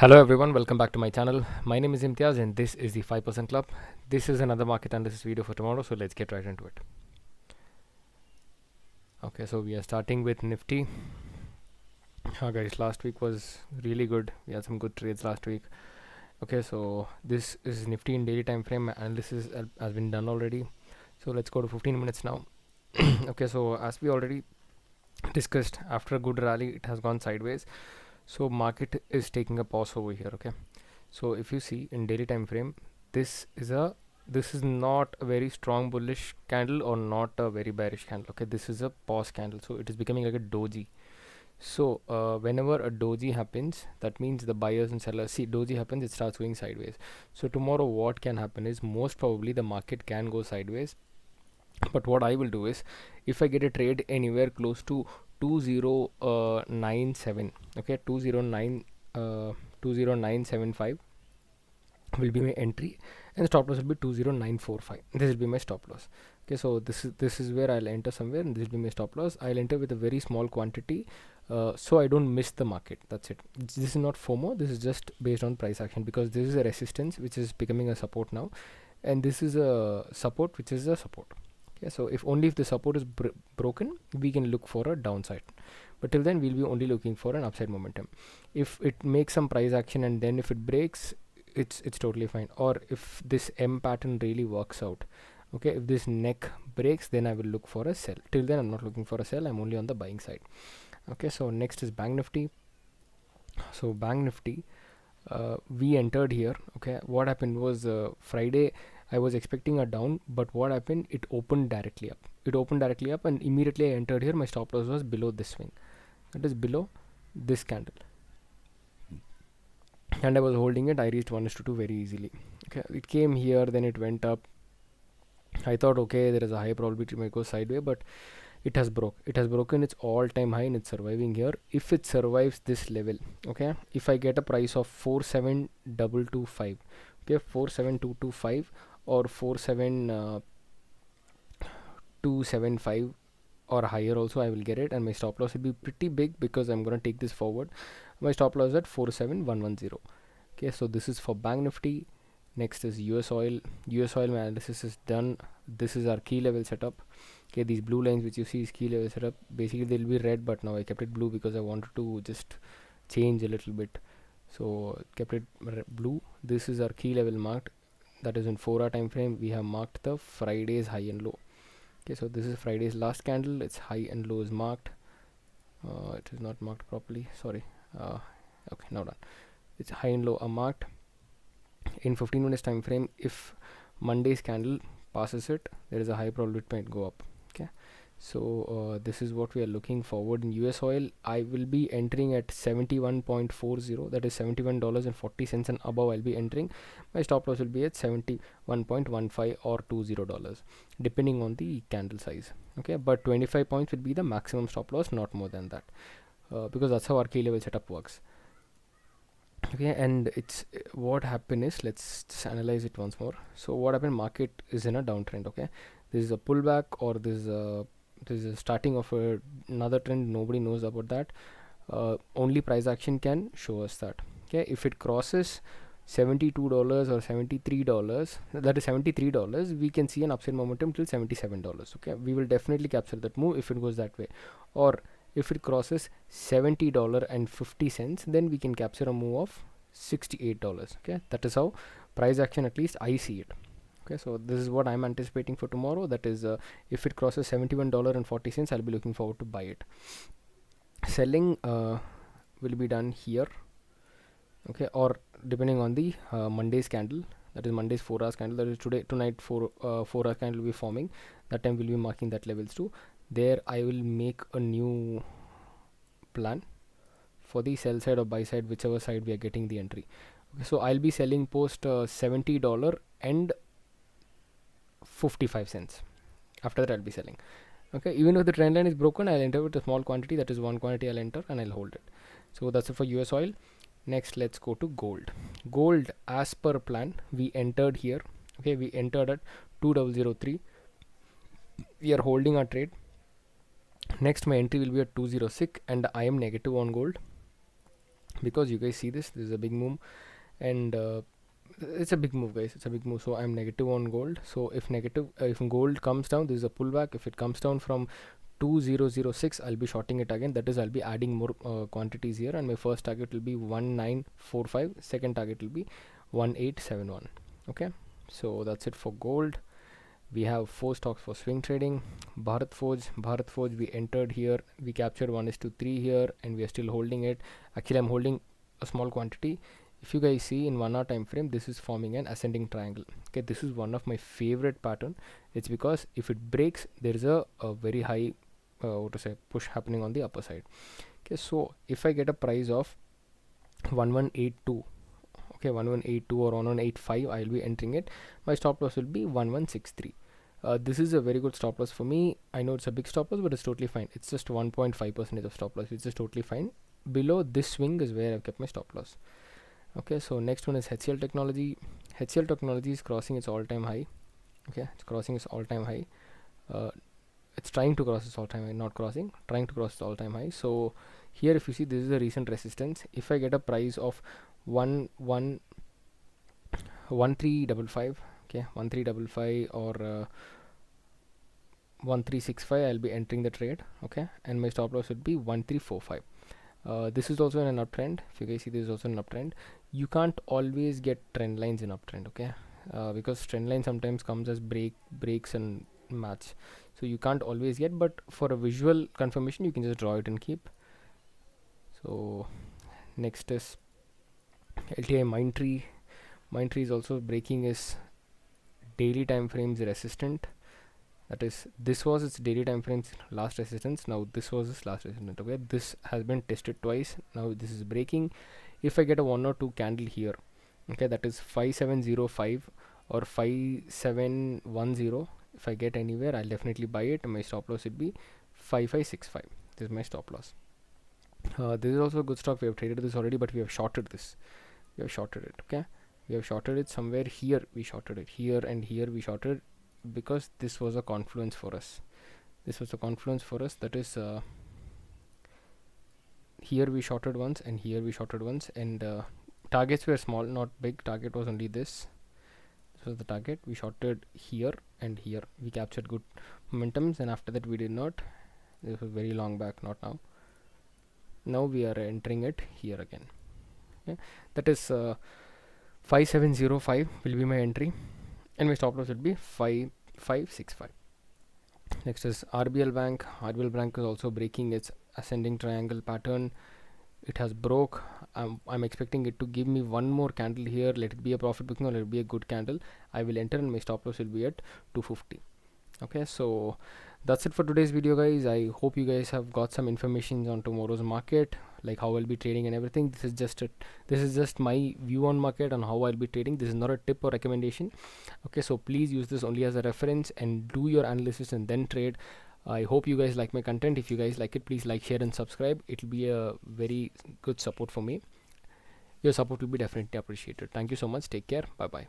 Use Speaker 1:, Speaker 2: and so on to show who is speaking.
Speaker 1: Hello everyone, welcome back to my channel. My name is Imtiaz and this is the 5% Club. This is another market analysis video for tomorrow, so let's get right into it. Okay, so we are starting with Nifty. Guys, last week was really good. We had some good trades last week. Okay, so this is Nifty in daily time frame analysis has been done already. So let's go to 15 minutes now. Okay, so as we already discussed, after a good rally, it has gone sideways. So market is taking a pause over here. Okay, so if you see in daily time frame, this is not a very strong bullish candle or not a very bearish candle. Okay, this is a pause candle, so it is becoming like a doji. So whenever a doji happens, that means the buyers and sellers see doji happens, it starts going sideways. So tomorrow what can happen is most probably the market can go sideways, but what I will do is, if I get a trade anywhere close to 2097, okay, 2095 will be my entry, and stop loss will be 20945. This will be my stop loss. Okay, so this is where I'll enter somewhere, and this will be my stop loss. I'll enter with a very small quantity, so I don't miss the market. That's it. This is not FOMO. This is just based on price action, because this is a resistance which is becoming a support now, and this is a support which is a support. Okay, so if the support is broken, we can look for a downside, but till then we'll be only looking for an upside momentum. If it makes some price action and then if it breaks, it's totally fine. Or if this M pattern really works out, okay, if this neck breaks, then I will look for a sell. Till then I'm not looking for a sell, I'm only on the buying side. Okay, so next is Bank Nifty. So Bank Nifty, we entered here. Okay, what happened was, Friday I was expecting a down, but what happened, it opened directly up. And immediately I entered here. My stop loss was below this swing, that is below this candle, and I was holding it. I reached 1:2 very easily. Okay, it came here, then it went up. I thought, okay, there is a high probability it might go sideways, but it has broken its all-time high, and it's surviving here. If it survives this level, okay, if I get a price of 47225, okay, 47225 or 47275 or higher also, I will get it, and my stop loss will be pretty big because I'm gonna take this forward. My stop loss is at 47110. Okay, so this is for Bank Nifty. Next is US oil. US oil analysis is done. This is our key level setup. Okay, these blue lines which you see is key level setup. Basically they'll be red, but now I kept it blue because I wanted to just change a little bit, so kept it blue. This is our key level marked, that is in 4-hour time frame. We have marked the Friday's high and low. Okay, so this is Friday's last candle. Its high and low is marked. It is not marked properly, sorry. Okay, now done. Its high and low are marked in 15 minutes time frame. If Monday's candle passes it, there is a high probability it might go up. Okay, so this is what we are looking forward. In US oil, I will be entering at 71.40, that is $71.40, and above I'll be entering. My stop loss will be at 71.15 or $20, depending on the candle size. Okay, but 25 points will be the maximum stop loss, not more than that, because that's how our key level setup works. Okay, and it's what happened is, let's just analyze it once more. So what happened, market is in a downtrend. Okay, this is a pullback, or this is a starting of another trend. Nobody knows about that. Only price action can show us that. Okay, if it crosses $72 or $73, that is $73, we can see an upside momentum till $77. Okay, we will definitely capture that move if it goes that way. Or if it crosses $70.50, then we can capture a move of $68. Okay, that is how price action, at least I see it. Okay, so this is what I'm anticipating for tomorrow. That is, if it crosses $71.40, I'll be looking forward to buy it. Selling will be done here. Okay, or depending on the Monday's candle, that is Monday's 4 hours candle, that is tonight 4 hour candle will be forming. That time we'll be marking that levels too. There I will make a new plan for the sell side or buy side, whichever side we are getting the entry. Okay, so I'll be selling post $70 and 55 cents. After that I'll be selling. Okay, even if the trend line is broken, I'll enter with a small quantity, that is one quantity I'll enter, and I'll hold it. So that's it for US oil. Next, let's go to gold. Gold, as per plan, we entered here. Okay, we entered at 2003. We are holding our trade. Next, my entry will be at 206, and I am negative on gold. because you guys see this is a big move, and it's a big move, guys. It's a big move. So I'm negative on gold. So if negative, if gold comes down, this is a pullback. If it comes down from 2006, I'll be shorting it again. That is, I'll be adding more quantities here, and my first target will be 1945. Second target will be 1871. Okay, so that's it for gold. We have 4 stocks for swing trading. Bharat Forge we entered here, we captured 1:3 here, and we are still holding it. Actually, I'm holding a small quantity. If you guys see in 1 hour time frame, this is forming an ascending triangle. Okay, this is one of my favorite pattern. It's because if it breaks, there is a very high push happening on the upper side. Okay, so if I get a price of 1182, okay, 1182 or 1185, I'll be entering it. My stop loss will be 1163. This is a very good stop loss for me. I know it's a big stop loss, but it's totally fine. It's just 1.5% of stop loss. It's just totally fine. Below this swing is where I've kept my stop loss. Okay, so next one is HCL Technology. HCL Technology is crossing its all-time high. Okay, it's crossing its all-time high. It's trying to cross its all-time high, not crossing, trying to cross its all-time high. So here, if you see, this is a recent resistance. If I get a price of 1355, okay, 1355 or 1365, I'll be entering the trade. Okay, and my stop loss would be 1345. This is also in an uptrend. If you guys see, this is also an uptrend. You can't always get trend lines in uptrend, okay, because trend line sometimes comes as breaks and match, so you can't always get, but for a visual confirmation you can just draw it and keep. So next is LTI Mindtree is also breaking its daily time frames resistant. That is, this was its daily time frames last resistance. Now this was its last resistance. Okay, this has been tested twice. Now this is breaking. If I get a 1 or 2 candle here, okay, that is 5705 or 5710. If I get anywhere, I'll definitely buy it. And my stop loss would be 5565. This is my stop loss. This is also a good stock. We have traded this already, but we have shorted this. We have shorted it. Okay, we have shorted it somewhere here. We shorted it here and here. We shorted because this was a confluence for us. This was a confluence for us. That is, here we shorted once and here we shorted once, and targets were small, not big. Target was only this. This was the target. We shorted here and here. We captured good momentums, and after that we did not. This was very long back, not now. Now we are entering it here again. Okay, that is 5705 will be my entry, and my stop loss will be 5565. Next is RBL Bank. RBL Bank is also breaking its ascending triangle pattern. It has broke. I'm expecting it to give me one more candle here. Let it be a profit booking or let it be a good candle. I will enter and my stop loss will be at 250. Okay, so that's it for today's video, guys. I hope you guys have got some information on tomorrow's market, like how I'll be trading and everything. This is just my view on market and how I'll be trading. This is not a tip or recommendation. Okay, so please use this only as a reference and do your analysis and then trade. I hope you guys like my content. If you guys like it, please like, share and subscribe. It will be a very good support for me. Your support will be definitely appreciated. Thank you so much. Take care. Bye bye.